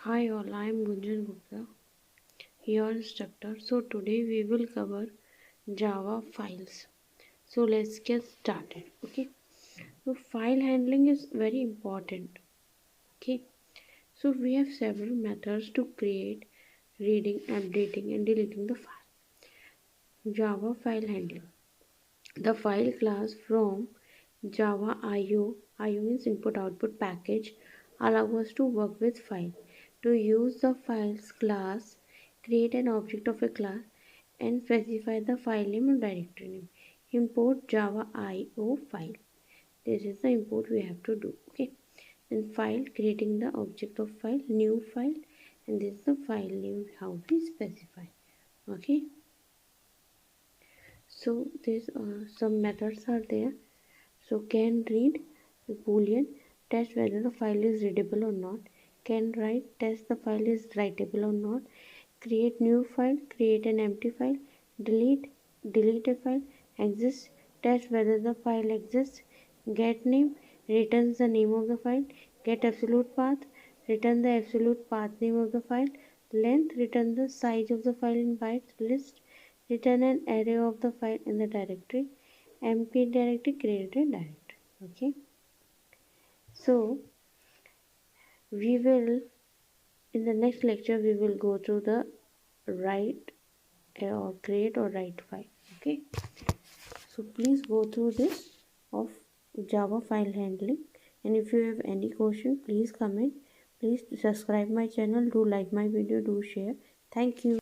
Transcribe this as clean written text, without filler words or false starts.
Hi all, I am Gunjan Gupta, your instructor. So today we will cover Java files. So let's get started. Okay. So file handling is very important. Okay. So we have several methods to create, reading, updating, and deleting the file. Java file handling. The file class from Java IO means input output package, allow us to work with file. To use the files class, create an object of a class and specify the file name or directory name. Import Java IO file. This is the import we have to do. Okay. Then file, creating the object of file, new file, and this is the file name how we specify. Okay. So these some methods are there. So can read boolean, test whether the file is readable or not. Can write, test the file is writable or not. Create new file, create an empty file. Delete a file. Exist, test whether the file exists. Get name, returns the name of the file. Get absolute path, return the absolute path name of the file. Length, return the size of the file in bytes. List, return an array of the file in the directory. Empty directory, create a directory. Okay. So we will in the next lecture we will go through the write or create or write file. Okay. So please go through this of Java file handling, and if you have any question please comment. Please subscribe my channel, do like my video, do share. Thank you.